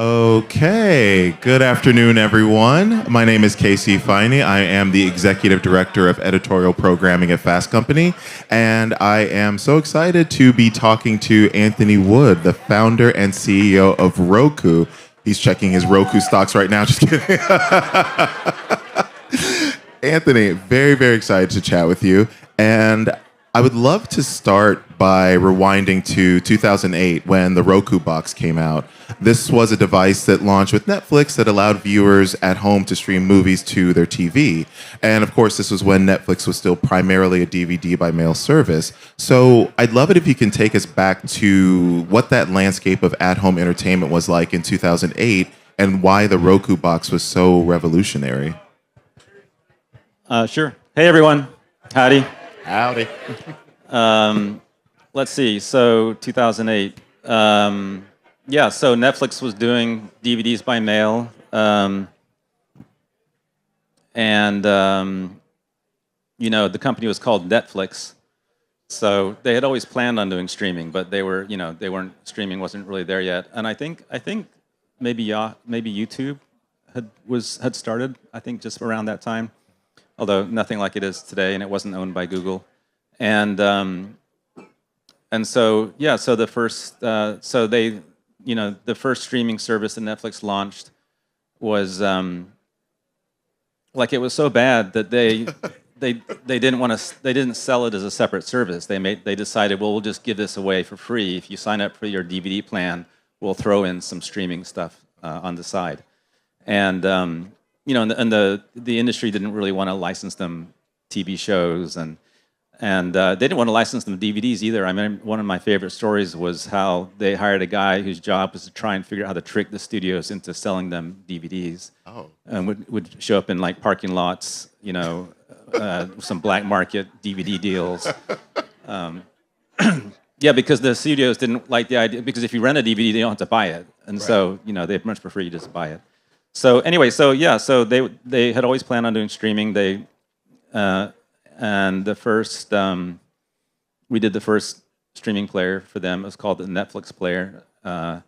Okay, good afternoon, everyone. My name is Ifeanyi. I am the Executive Director of Editorial Programming at Fast Company, and I am so excited to be talking to Anthony Wood, the founder and CEO of Roku. He's checking his Roku stocks right now. Just kidding. Anthony, very, very excited to chat with you. And I would love to start by rewinding to 2008 when the Roku box came out. This was a device that launched with Netflix that allowed viewers at home to stream movies to their TV. And of course, this was when Netflix was still primarily a DVD by mail service. So I'd love it if you can take us back to what that landscape of at-home entertainment was like in 2008 and why the Roku box was so revolutionary. Sure. Hey, everyone. Howdy. Howdy. Let's see. So 2008. So Netflix was doing DVDs by mail. The company was called Netflix. So they had always planned on doing streaming, but they weren't streaming wasn't really there yet. And I think maybe YouTube had started, I think, just around that time. Although nothing like it is today, and it wasn't owned by Google. So the first streaming service that Netflix launched was it was so bad that they didn't sell it as a separate service. They decided, well, we'll just give this away for free. If you sign up for your DVD plan, we'll throw in some streaming stuff on the side. And the industry didn't really want to license them TV shows, and they didn't want to license them DVDs either. I mean, one of my favorite stories was how they hired a guy whose job was to try and figure out how to trick the studios into selling them DVDs. Oh. And would show up in like parking lots, some black market DVD deals. Because the studios didn't like the idea, because if you rent a DVD, they don't have to buy it, and right. So they'd much prefer you just buy it. So anyway, so they had always planned on doing streaming. We did the first streaming player for them. It was called the Netflix player, and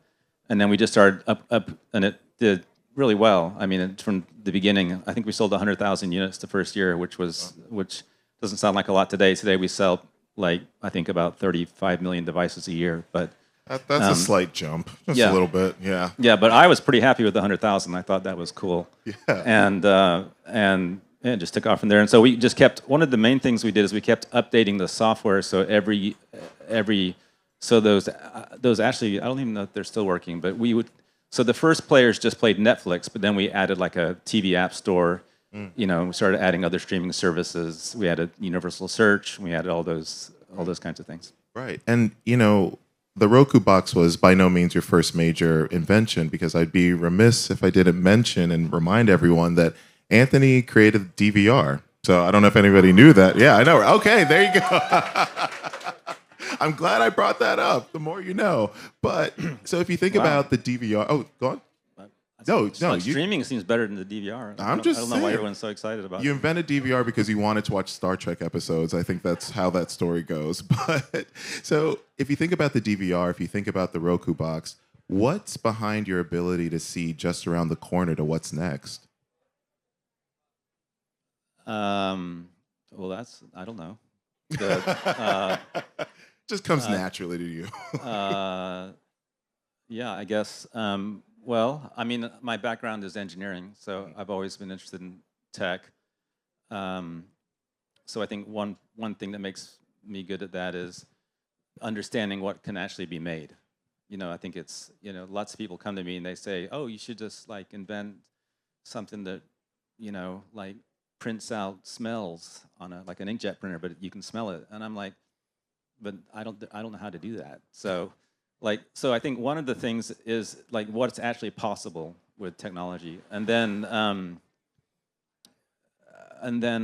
then we just started up, and it did really well. I mean, from the beginning, I think we sold 100,000 units the first year, which doesn't sound like a lot today. Today we sell I think about 35 million devices a year, but. That's a slight jump, just a little bit, yeah. Yeah, but I was pretty happy with the 100,000. I thought that was cool. Yeah. And it just took off from there. And so we just kept. One of the main things we did is we kept updating the software. So those actually, I don't even know if they're still working, but we would. So the first players just played Netflix, but then we added like a TV app store. We started adding other streaming services. We added universal search. We added all those kinds of things. Right, and the Roku box was by no means your first major invention, because I'd be remiss if I didn't mention and remind everyone that Anthony created DVR. So I don't know if anybody knew that. Yeah, I know. Okay, there you go. I'm glad I brought that up. The more you know. But so if you think about the DVR, go on. No. Streaming seems better than the DVR. I don't know why everyone's so excited about it. You invented DVR because you wanted to watch Star Trek episodes. I think that's how that story goes. But so if you think about the DVR, if you think about the Roku box, what's behind your ability to see just around the corner to what's next? Well, I don't know. Just comes naturally to you. I guess. Well, I mean, my background is engineering, so I've always been interested in tech. So I think one thing that makes me good at that is understanding what can actually be made. I think it's, lots of people come to me and they say, oh, you should just invent something that, prints out smells on an inkjet printer, but you can smell it. And I'm like, but I don't know how to do that. So I think one of the things is what's actually possible with technology, and then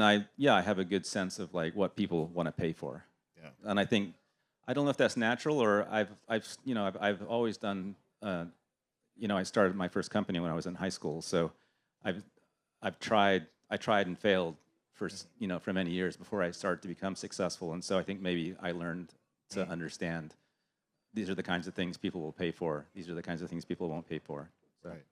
I have a good sense of what people want to pay for. Yeah. And I don't know if that's natural, or I've always done. I started my first company when I was in high school, so I tried and failed for many years before I started to become successful, and so I think maybe I learned to understand these are the kinds of things people will pay for. These are the kinds of things people won't pay for. So Right.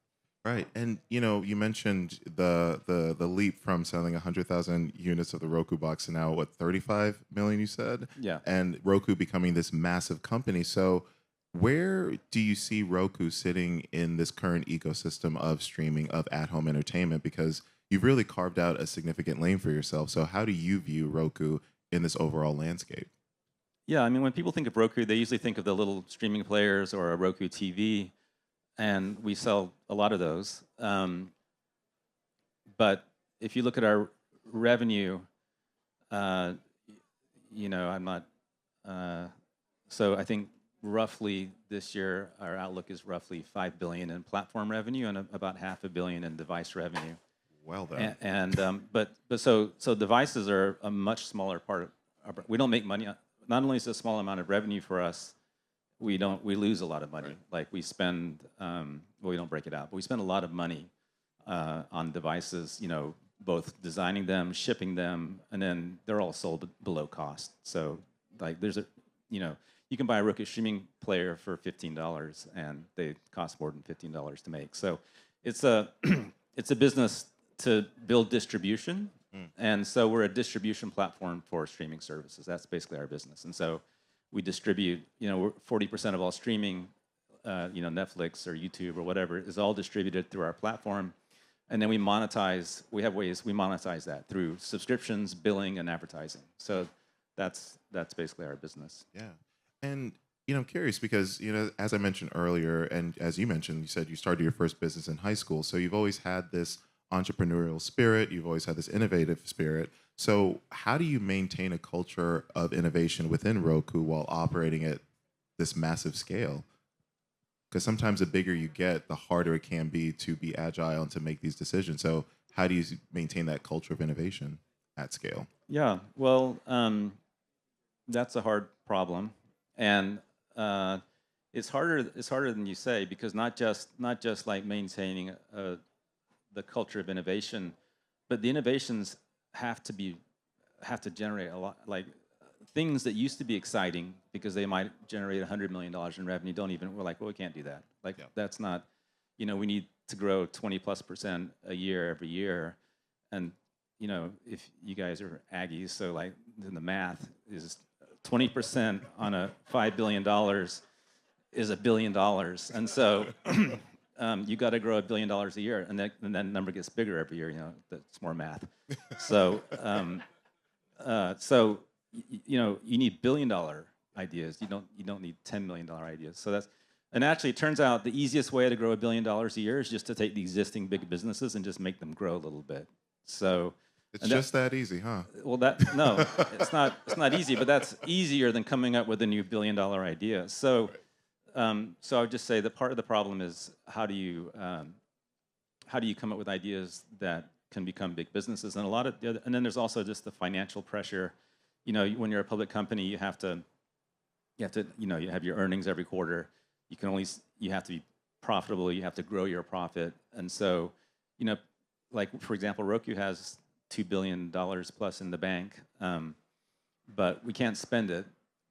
Right. And you mentioned the leap from selling 100,000 units of the Roku box to now what 35 million you said, yeah. and Roku becoming this massive company. So where do you see Roku sitting in this current ecosystem of streaming of at-home entertainment? Because you've really carved out a significant lane for yourself. So how do you view Roku in this overall landscape? Yeah, I mean, when people think of Roku, they usually think of the little streaming players or a Roku TV, and we sell a lot of those. But if you look at our revenue, uh, I'm not. So I think roughly this year our outlook is roughly 5 billion in platform revenue and about $500 million in device revenue. Well done. But devices are a much smaller part of we don't make money. Not only is it a small amount of revenue for us, we lose a lot of money. Right. Like we spend, well, we don't break it out, but we spend a lot of money on devices. Both designing them, shipping them, and then they're all sold below cost. So like you can buy a Roku streaming player for $15, and they cost more than $15 to make. So it's a it's a business to build distribution, and so we're a distribution platform for streaming services. That's basically our business, and so we distribute. 40% of all streaming, Netflix or YouTube or whatever, is all distributed through our platform, and then we monetize. We have ways we monetize that through subscriptions, billing, and advertising. So that's basically our business. Yeah. And I'm curious because as I mentioned earlier, and as you mentioned, you said you started your first business in high school, so you've always had this entrepreneurial spirit, you've always had this innovative spirit. So how do you maintain a culture of innovation within Roku while operating at this massive scale? Because sometimes the bigger you get, the harder it can be to be agile and to make these decisions. So how do you maintain that culture of innovation at scale? Yeah. Well, that's a hard problem, and it's harder. It's harder than you say because not just like maintaining the culture of innovation, but the innovations have to generate a lot. Like things that used to be exciting because they might generate $100 million in revenue we're like, well, we can't do that. Like that's not. We need to grow 20+% a year every year, and if you guys are Aggies, so like then the math is 20% on a $5 billion is $1 billion, and so you got to grow $1 billion a year, and that number gets bigger every year. That's more math. So you need $1 billion ideas. You don't need $10 million ideas. So and actually it turns out the easiest way to grow $1 billion a year is just to take the existing big businesses and just make them grow a little bit. So. It's just that easy, huh? Well, no, it's not. It's not easy, but that's easier than coming up with a new $1 billion idea. So, so I would just say that part of the problem is how do you come up with ideas that can become big businesses, and and then there's also just the financial pressure. When you're a public company, you have to, you have your earnings every quarter. You have to be profitable. You have to grow your profit, and so, like for example, Roku has $2 billion plus in the bank, but we can't spend it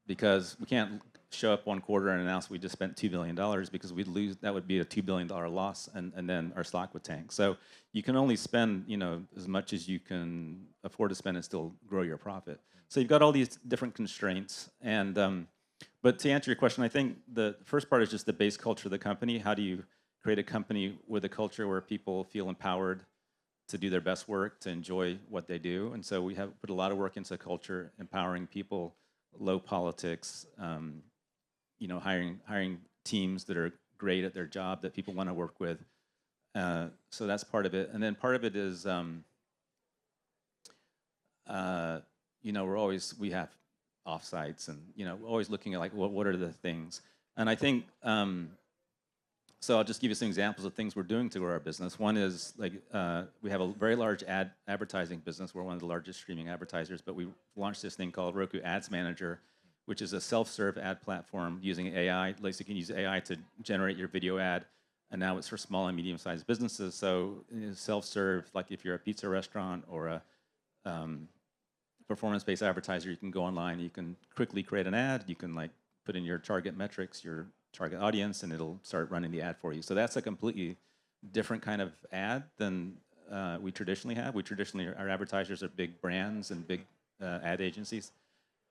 because we can't show up one quarter and announce we just spent $2 billion because we'd lose. That would be a $2 billion loss, and then our stock would tank. So you can only spend as much as you can afford to spend and still grow your profit. So you've got all these different constraints, and but to answer your question, I think the first part is just the base culture of the company. How do you create a company with a culture where people feel empowered to do their best work, to enjoy what they do? And so we have put a lot of work into culture, empowering people, low politics, hiring teams that are great at their job that people want to work with. So that's part of it. And then part of it is, we have offsites and, we're always looking at like, what are the things? And I think, so I'll just give you some examples of things we're doing to grow our business. One is like we have a very large advertising business. We're one of the largest streaming advertisers, but we launched this thing called Roku Ads Manager, which is a self-serve ad platform using AI. Like you can use AI to generate your video ad, and now it's for small and medium-sized businesses. So self-serve, like if you're a pizza restaurant or a performance-based advertiser, you can go online, you can quickly create an ad, you can like put in your target metrics, your target audience, and it'll start running the ad for you. So that's a completely different kind of ad than we traditionally have. Our advertisers are big brands and big ad agencies.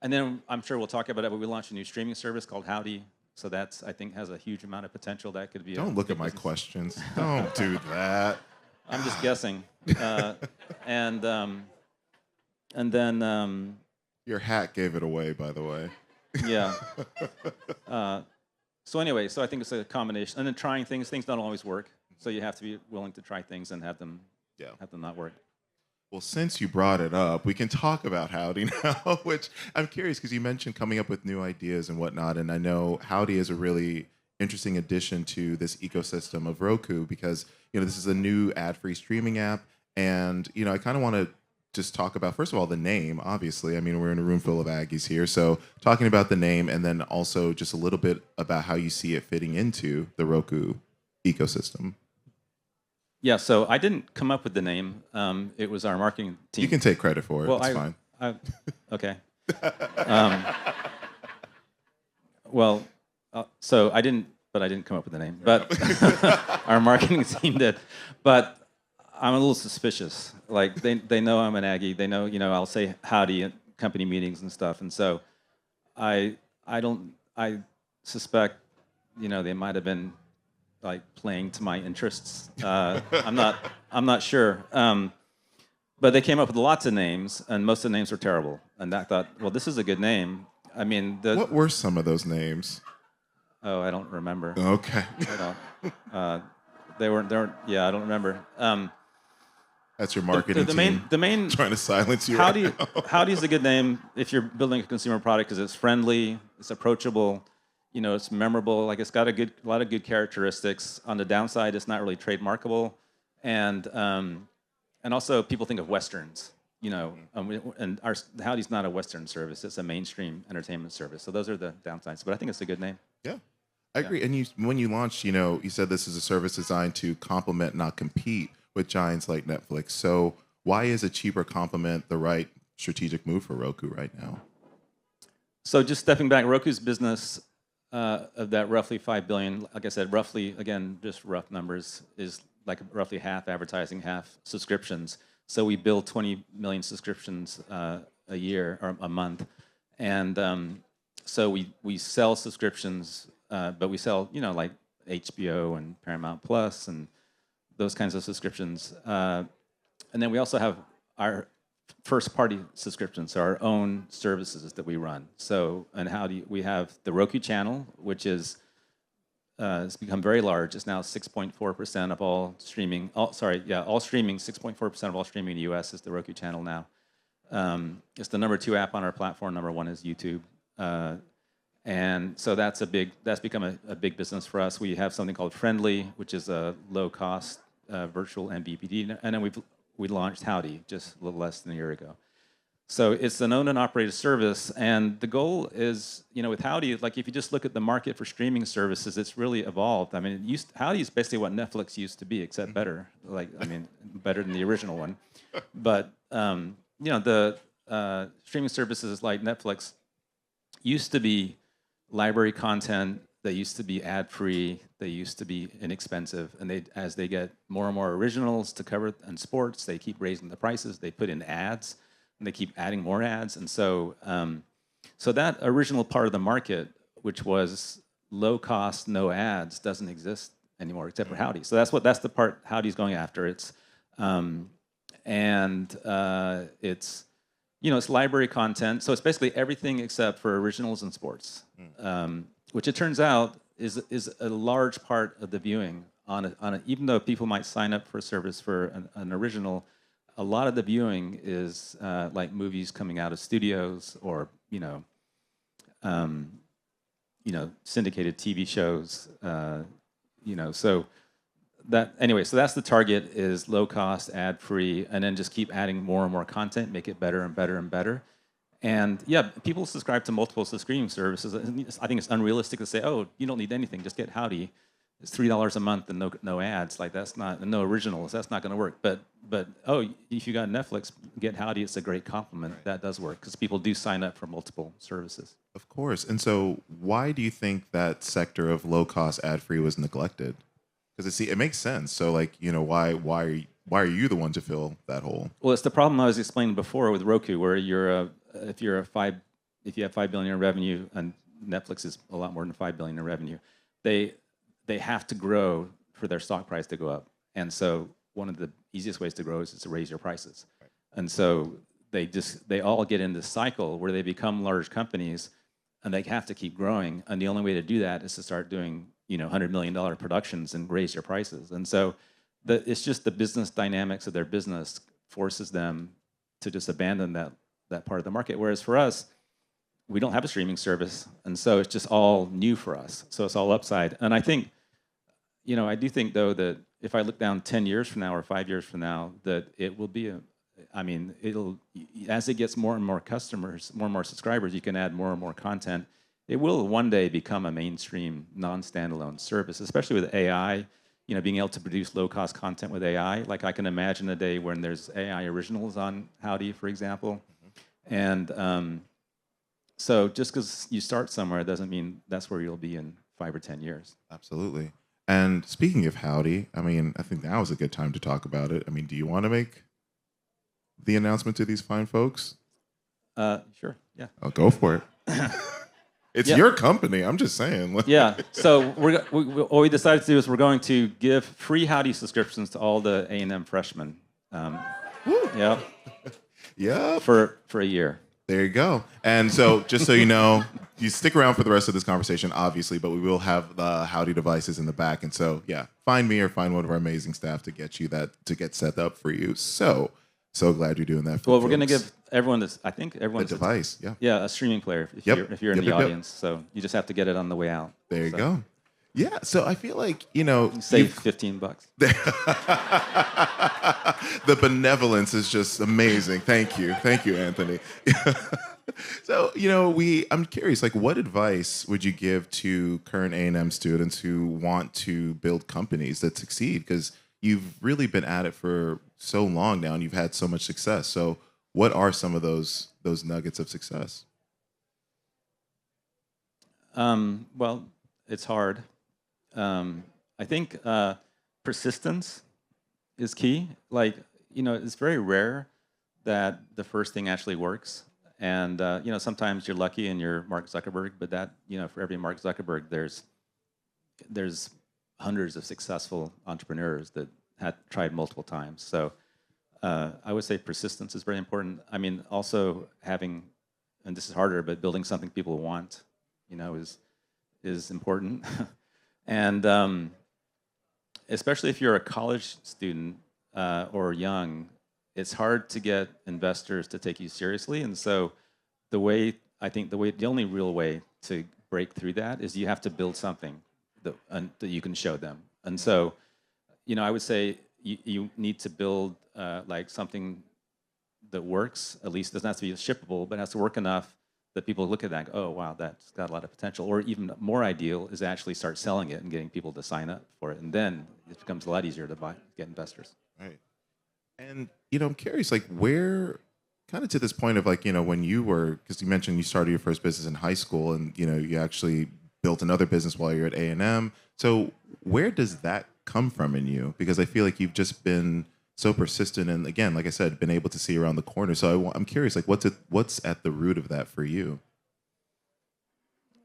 And then I'm sure we'll talk about it, but we launched a new streaming service called Howdy. So that's, I think, has a huge amount of potential. That could be. Don't look at my questions. Don't do that. I'm just guessing. And then. Your hat gave it away, by the way. Yeah. So anyway, so I think it's a combination, and then trying things. Things don't always work, so you have to be willing to try things and have them not work. Well, since you brought it up, we can talk about Howdy now, which I'm curious because you mentioned coming up with new ideas and whatnot, and I know Howdy is a really interesting addition to this ecosystem of Roku because this is a new ad-free streaming app, and I kind of want to just talk about, first of all, the name, obviously. I mean, we're in a room full of Aggies here. So talking about the name and then also just a little bit about how you see it fitting into the Roku ecosystem. Yeah, so I didn't come up with the name. It was our marketing team. You can take credit for it. Well, it's fine. Okay. So I didn't come up with the name. But our marketing team did. But I'm a little suspicious. Like they know I'm an Aggie. They know, I'll say howdy at company meetings and stuff. And so I suspect, they might have been like playing to my interests. I'm not sure. But they came up with lots of names, and most of the names were terrible. And I thought, well, this is a good name. I mean, what were some of those names? Oh, I don't remember. Okay. They weren't. Yeah, I don't remember. That's your marketing team. The main trying to silence you. Howdy's a good name if you're building a consumer product because it's friendly, it's approachable, it's memorable. Like it's got a lot of good characteristics. On the downside, it's not really trademarkable, and also people think of westerns, and Howdy's not a Western service; it's a mainstream entertainment service. So those are the downsides. But I think it's a good name. Yeah, I agree. And when you launched, you said this is a service designed to complement, not compete with giants like Netflix. So why is a cheaper complement the right strategic move for Roku right now? So just stepping back, Roku's business of that roughly $5 billion, like I said, roughly, again, just rough numbers, is like roughly half advertising, half subscriptions. So we build 20 million subscriptions a year or a month. And so we sell subscriptions, but we sell, like HBO and Paramount Plus and those kinds of subscriptions. And then we also have our first-party subscriptions, so our own services that we run. So, and we have the Roku Channel, which is it's become very large. It's now 6.4% of all streaming. All streaming. 6.4% of all streaming in the U.S. is the Roku Channel now. It's the number 2 app on our platform. Number 1 is YouTube. And so that's become a big business for us. We have something called Friendly, which is a low-cost virtual MVPD, and then we launched Howdy just a little less than a year ago. So it's an owned and operated service, and the goal is, with Howdy, like if you just look at the market for streaming services, it's really evolved. I mean, Howdy is basically what Netflix used to be, except better. Better than the original one. But the streaming services like Netflix used to be library content. They used to be ad-free. They used to be inexpensive. And as they get more and more originals to cover and sports, they keep raising the prices. They put in ads, and they keep adding more ads. And so that original part of the market, which was low cost, no ads, doesn't exist anymore except for Howdy. So that's the part Howdy's going after. It's it's library content. So it's basically everything except for originals and sports. Which it turns out is a large part of the viewing even though people might sign up for a service for an original, a lot of the viewing is like movies coming out of studios or syndicated TV shows. So that's the target, is low cost, ad free, and then just keep adding more and more content, make it better and better and better. And yeah, people subscribe to multiple streaming services. I think it's unrealistic to say, oh, you don't need anything, just get Howdy. it's $3 a month and no ads. Like that's not no originals. That's not going to work. But oh, if you got Netflix, get Howdy. It's a great compliment. Right. That does work because people do sign up for multiple services. Of course. And so, why do you think that sector of low cost ad free was neglected? Because it makes sense. So, like, why are you the one to fill that hole? Well, it's the problem I was explaining before with Roku, where if you have 5 billion in revenue, and Netflix is a lot more than 5 billion in revenue, they have to grow for their stock price to go up. And so one of the easiest ways to grow is to raise your prices. Right. And so they all get in this cycle where they become large companies, and they have to keep growing. And the only way to do that is to start doing $100 million productions and raise your prices. And so it's just the business dynamics of their business forces them to just abandon that part of the market. Whereas for us, we don't have a streaming service, and so it's just all new for us. So it's all upside. And I think, I do think though that if I look down 10 years from now or 5 years from now, that it will be as it gets more and more customers, more and more subscribers, you can add more and more content. It will one day become a mainstream non-standalone service, especially with AI. Being able to produce low-cost content with AI. Like I can imagine a day when there's AI originals on Howdy, for example. Mm-hmm. And so just because you start somewhere doesn't mean that's where you'll be in 5 or 10 years. Absolutely. And speaking of Howdy, I think now is a good time to talk about it. Do you want to make the announcement to these fine folks? Sure, yeah. I'll go for it. It's your company. I'm just saying. Yeah. So what we decided to do is we're going to give free Howdy subscriptions to all the A&M freshmen. Yep. Yeah. For a year. There you go. And so, just so you know, you stick around for the rest of this conversation, obviously, but we will have the Howdy devices in the back. And so, yeah, find me or find one of our amazing staff to get set up for you. So glad you're doing that. Well, we're going to give everyone this. I think everyone a device. Yeah. Yeah, a streaming player if you're in the audience. So you just have to get it on the way out. There you go. Yeah. So I feel like save $15. The benevolence is just amazing. Thank you, Anthony. So I'm curious. Like, what advice would you give to current A&M students who want to build companies that succeed? Because you've really been at it for so long now, and you've had so much success. So, what are some of those nuggets of success? Well, it's hard. I think persistence is key. Like, it's very rare that the first thing actually works. And sometimes you're lucky and you're Mark Zuckerberg, but that for every Mark Zuckerberg, there's hundreds of successful entrepreneurs that had tried multiple times. So I would say persistence is very important. Also having, and this is harder, but building something people want, is important. And especially if you're a college student or young, it's hard to get investors to take you seriously. And so the only real way to break through that is you have to build something that you can show them. And so, I would say you need to build like something that works. At least it doesn't have to be shippable, but it has to work enough that people look at that and go, oh, wow, that's got a lot of potential. Or even more ideal is actually start selling it and getting people to sign up for it. And then it becomes a lot easier to get investors. Right. And, I'm curious, like, where, kind of to this point of, like, when you were, because you mentioned you started your first business in high school and, you actually built another business while you're at A&M. So where does that come from in you? Because I feel like you've just been so persistent and, again, like I said, been able to see around the corner. So I'm curious, like, what's at the root of that for you?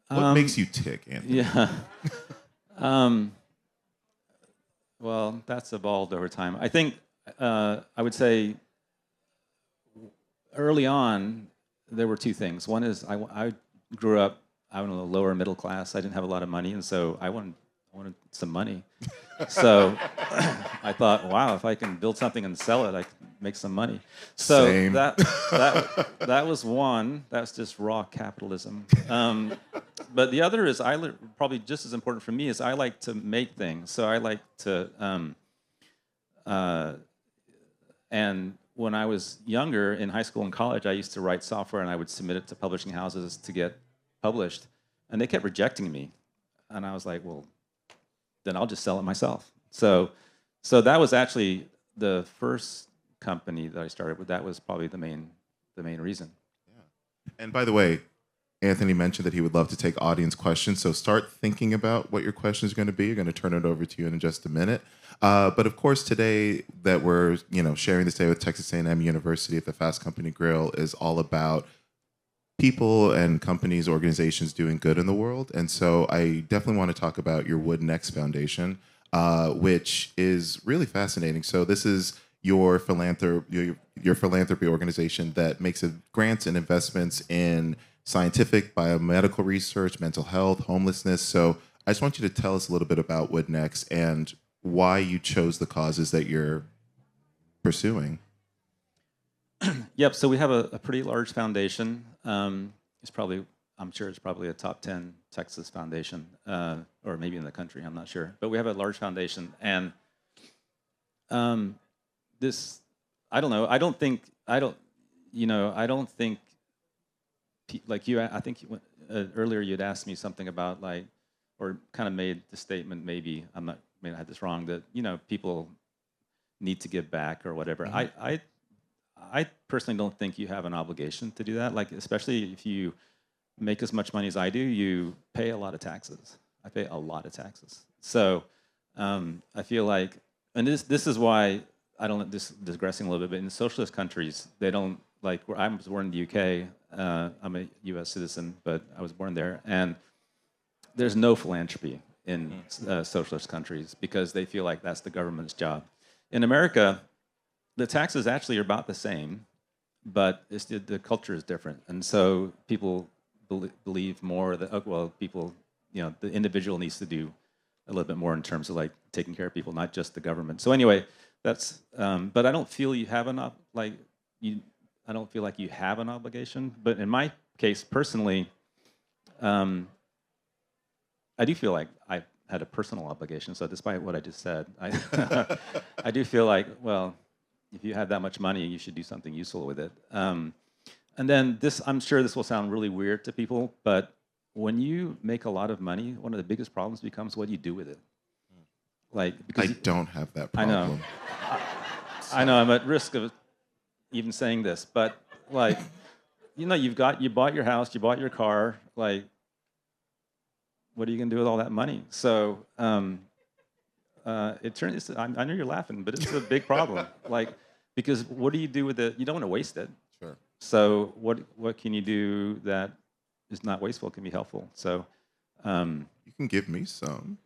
What makes you tick, Anthony? Yeah. Well, that's evolved over time. I think I would say early on, there were two things. One is I grew up, lower middle class. I didn't have a lot of money, and so I wanted some money. So I thought, wow, if I can build something and sell it, I can make some money. So Same. that was one. That's just raw capitalism. But the other is probably just as important for me is I like to make things. So I like to, and when I was younger in high school and college, I used to write software and I would submit it to publishing houses to get published, and they kept rejecting me. And I was like, well, then I'll just sell it myself. So that was actually the first company that I started with. That was probably the main reason. And by the way, Anthony mentioned that he would love to take audience questions. So start thinking about what your question is going to be. You're going to turn it over to you in just a minute. But of course, today that we're sharing this day with Texas A&M University at the Fast Company Grill is all about people and companies, organizations doing good in the world. And so I definitely want to talk about your Wood Next Foundation, which is really fascinating. So this is your philanthropy organization that makes grants and investments in scientific, biomedical research, mental health, homelessness. So I just want you to tell us a little bit about Wood Next and why you chose the causes that you're pursuing. Yep. So we have a pretty large foundation. I'm sure it's probably a top 10 Texas foundation, or maybe in the country. I'm not sure. But we have a large foundation, and I don't know. I don't think like you. I think earlier you'd asked me something about or kind of made the statement. Maybe I had this wrong. That people need to give back or whatever. Mm-hmm. I personally don't think you have an obligation to do that. Like, especially if you make as much money as I do, you pay a lot of taxes. I pay a lot of taxes. So I feel like, and this is why I don't, digressing a little bit, but in socialist countries, they don't, like, I was born in the UK, I'm a US citizen, but I was born there, and there's no philanthropy in socialist countries because they feel like that's the government's job. In America, the taxes actually are about the same, but the culture is different. And so people believe more that, the individual needs to do a little bit more in terms of like taking care of people, not just the government. So anyway, that's, but I don't feel you have I don't feel like you have an obligation. But in my case, personally, I do feel like I had a personal obligation. So despite what I just said, I do feel like, well, if you have that much money, you should do something useful with it. And then I'm sure this will sound really weird to people, but when you make a lot of money, one of the biggest problems becomes what you do with it. Because I don't have that problem. I know I'm at risk of even saying this, but you bought your house, you bought your car, what are you gonna do with all that money? So it turns. I know you're laughing, but it's a big problem. Because what do you do with it? You don't want to waste it. Sure. So what can you do that is not wasteful, can be helpful? So you can give me some.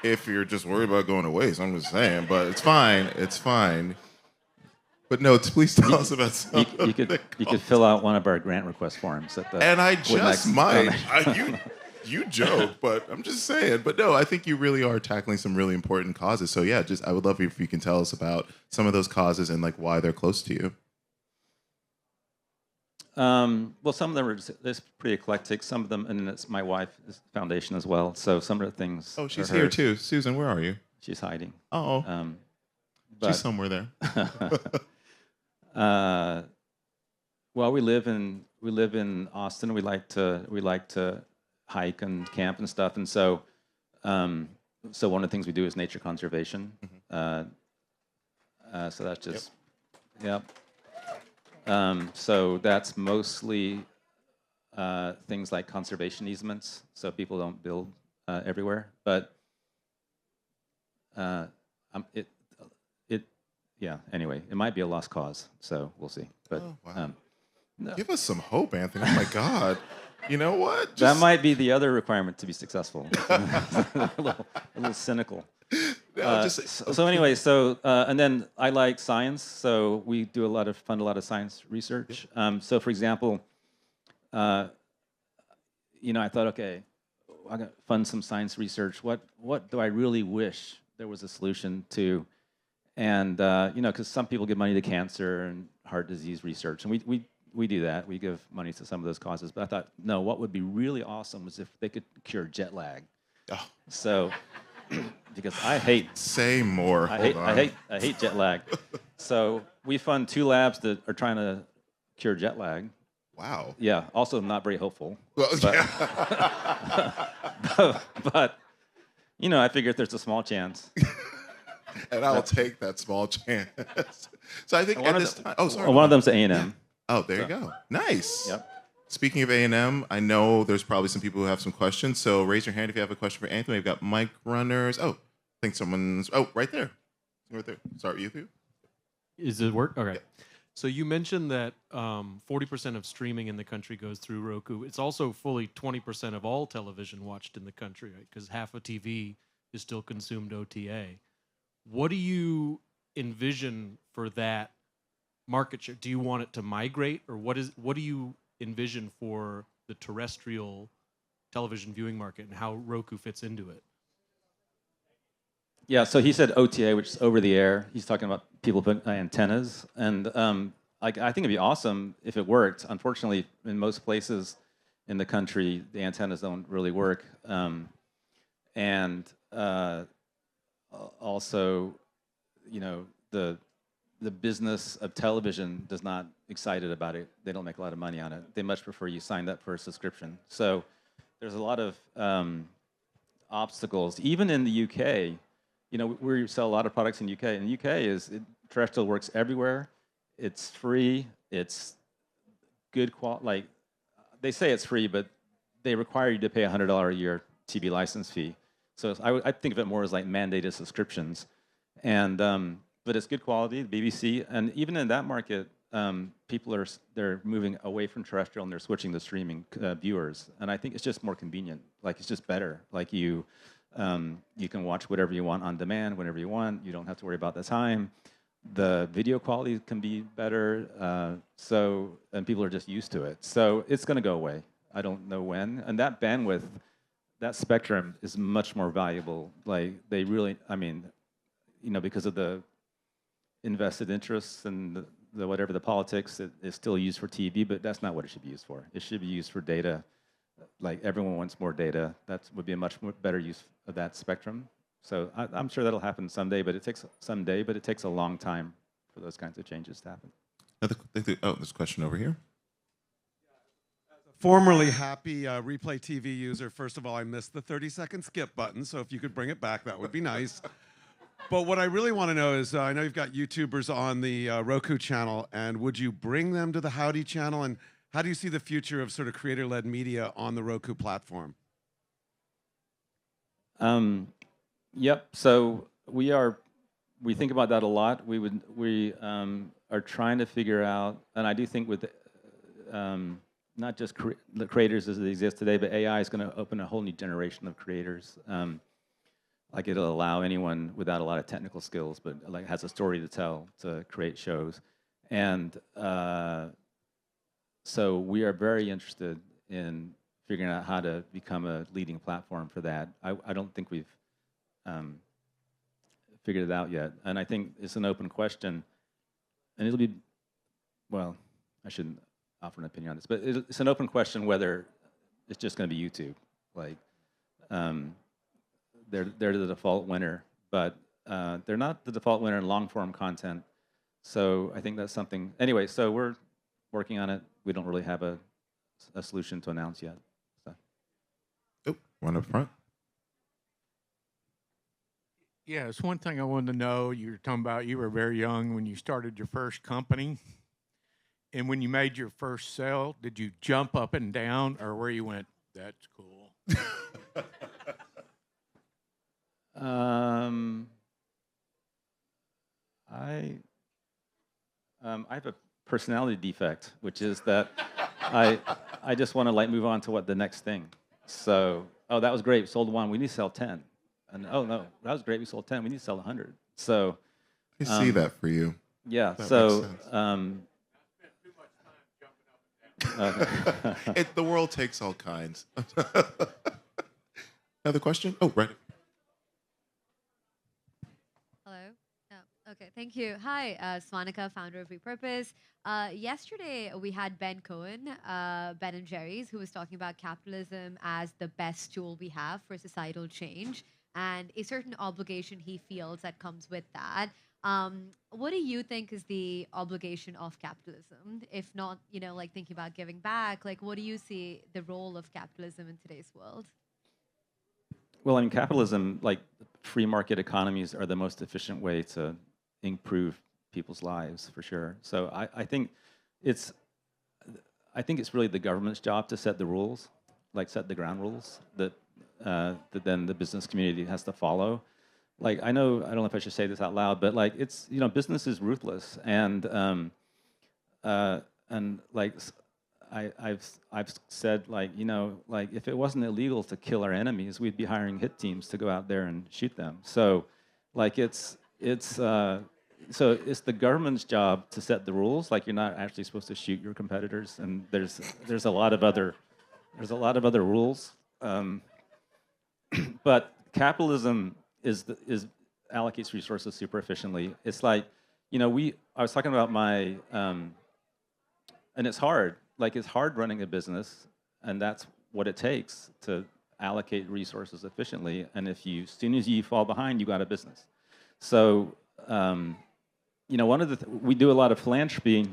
If you're just worried about going to waste, I'm just saying. But it's fine. It's fine. But no, please tell us about something. You could fill out one of our grant request forms at the. And I just might. You joke, but I'm just saying. But no, I think you really are tackling some really important causes. So yeah, I would love if you can tell us about some of those causes and why they're close to you. Well, some of them are pretty eclectic. Some of them, and it's my wife's foundation as well. So some of the things. Oh, she's here too. Susan, where are you? She's hiding. Oh, she's somewhere there. Well, we live in Austin. We like to hike and camp and stuff, and so one of the things we do is nature conservation. Mm-hmm. So that's just yep. So that's mostly things like conservation easements, so people don't build everywhere. But anyway, it might be a lost cause, so we'll see. But wow. No. Give us some hope, Anthony. Oh my God. You know what? That might be the other requirement to be successful. a little cynical. No, anyway, and then I like science, so we fund a lot of science research. Yep. So for example, I thought, okay, I'm gonna fund some science research. What do I really wish there was a solution to? And because some people give money to cancer and heart disease research, and we do that. We give money to some of those causes. But I thought, no, what would be really awesome was if they could cure jet lag. Oh. So, because I hate. Say more. I hate jet lag. So we fund 2 labs that are trying to cure jet lag. Wow. Yeah. Also, not very hopeful. Well, but, yeah. You know, I figure if there's a small chance. And I'll take that small chance. So I think at this time. Oh, sorry. One of them's A&M. Oh, there you go. Nice. Yep. Speaking of A&M, I know there's probably some people who have some questions. So raise your hand if you have a question for Anthony. We've got mic runners. Oh, I think someone's. Oh, right there. Right there. Start with you. Is it work? Okay. Yeah. So you mentioned that 40% of streaming in the country goes through Roku. It's also fully 20% of all television watched in the country, right? Because half of TV is still consumed OTA. What do you envision for that market share? Do you want it to migrate, or what do you envision for the terrestrial television viewing market and how Roku fits into it? Yeah, so he said OTA, which is over the air. He's talking about people putting antennas. And I think it'd be awesome if it worked. Unfortunately, in most places in the country, the antennas don't really work. Also, you know, the business of television does not excited about it. They don't make a lot of money on it. They much prefer you signed up for a subscription. So there's a lot of obstacles. Even in the UK, you know, we sell a lot of products in the UK. And the UK terrestrial works everywhere. It's free. It's good quality. Like, they say it's free, but they require you to pay $100 a year TV license fee. So I think of it more as like mandated subscriptions. And but it's good quality, the BBC. And even in that market, people they're moving away from terrestrial and they're switching to streaming viewers. And I think it's just more convenient. Like, it's just better. Like, you can watch whatever you want on demand whenever you want. You don't have to worry about the time. The video quality can be better. And people are just used to it. So it's going to go away. I don't know when. And that bandwidth, that spectrum is much more valuable. Like, they really, I mean, you know, because of the invested interests and the whatever the politics, it is still used for TV, but that's not what it should be used for. It should be used for data. Like, everyone wants more data. That would be a much more better use of that spectrum. So I'm sure that'll happen someday, but it takes a long time for those kinds of changes to happen. There's a question over here. Formerly happy Replay TV user, first of all, I missed the 30-second skip button, so if you could bring it back, that would be nice. But what I really want to know is, I know you've got YouTubers on the Roku channel, and would you bring them to the Howdy channel? And how do you see the future of sort of creator-led media on the Roku platform? Yep. So we think about that a lot. We are trying to figure out, and I do think with not just the creators as they exist today, but AI is going to open a whole new generation of creators. Like, it'll allow anyone without a lot of technical skills, but like has a story to tell, to create shows. And so we are very interested in figuring out how to become a leading platform for that. I don't think we've figured it out yet. And I think it's an open question. And it'll be, well, I shouldn't offer an opinion on this, but it's an open question whether it's just going to be YouTube. Like, they're the default winner, but they're not the default winner in long-form content. So I think that's something. Anyway, so we're working on it. We don't really have a solution to announce yet. So. Oh, one up front. Yeah, it's one thing I wanted to know. You were talking about you were very young when you started your first company. And when you made your first sale, did you jump up and down, or where you went, that's cool? I have a personality defect, which is that I just want to like move on to what the next thing. So, oh, that was great. We sold one. We need to sell 10. And oh no, that was great. We sold 10. We need to sell 100. So I see that for you. Yeah. That So. makes sense. The world takes all kinds. Another question? Oh, right. Hello. Oh, okay, thank you. Hi, Swanika, founder of Repurpose. Yesterday, we had Ben Cohen, Ben and Jerry's, who was talking about capitalism as the best tool we have for societal change and a certain obligation he feels that comes with that. What do you think is the obligation of capitalism? If not, you know, like thinking about giving back, like what do you see the role of capitalism in today's world? Well, I mean, capitalism, like free market economies, are the most efficient way to improve people's lives, for sure. So I think it's really the government's job to set the rules, like set the ground rules that then the business community has to follow. Like I don't know if I should say this out loud, but like it's business is ruthless, and like I've said like like if it wasn't illegal to kill our enemies, we'd be hiring hit teams to go out there and shoot them. So like it's the government's job to set the rules. Like you're not actually supposed to shoot your competitors, and there's a lot of other rules. But capitalism allocates resources super efficiently. It's like I was talking about my and it's hard. Like it's hard running a business, and that's what it takes to allocate resources efficiently. And as soon as you fall behind, you got a business. So one of we do a lot of philanthropy,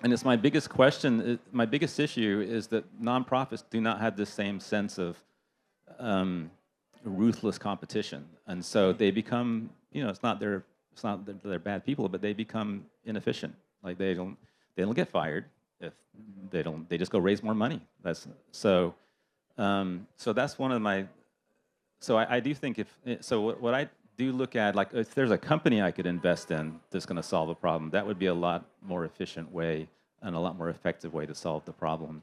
and it's my biggest question. My biggest issue is that nonprofits do not have the same sense of ruthless competition, and so they become it's not that they're bad people, but they become inefficient. Like they don't get fired if they just go raise more money. So that's one of my. So I do think what I do look at, like if there's a company I could invest in that's going to solve a problem, that would be a lot more efficient way and a lot more effective way to solve the problem.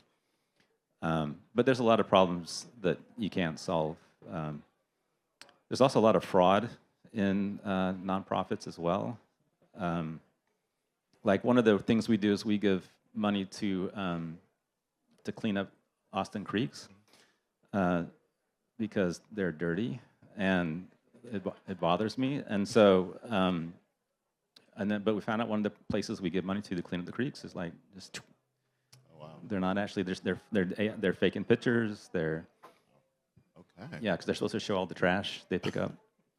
But there's a lot of problems that you can't solve. There's also a lot of fraud in nonprofits as well. Like one of the things we do is we give money to clean up Austin creeks because they're dirty, and it bothers me. And so, but we found out one of the places we give money to clean up the creeks is like just. Oh, wow. They're not actually. They're faking pictures. They're. Okay. Yeah, because they're supposed to show all the trash they pick up.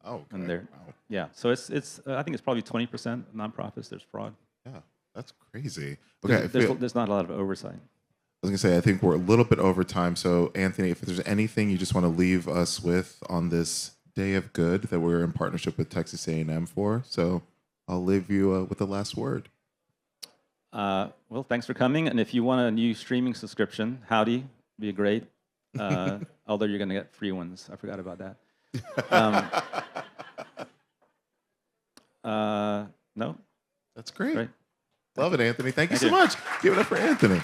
Oh. Okay. And yeah. So it's. I think it's probably 20% nonprofits. There's fraud. Yeah, that's crazy. Okay. There's not a lot of oversight. I was gonna say I think we're a little bit over time. So Anthony, if there's anything you just want to leave us with on this day of good that we're in partnership with Texas A&M for, so I'll leave you with the last word. Well, thanks for coming. And if you want a new streaming subscription, Howdy would be great. Although you're going to get free ones. I forgot about that. No? That's great. Great. Love it, Anthony. Thank you so much. Give it up for Anthony.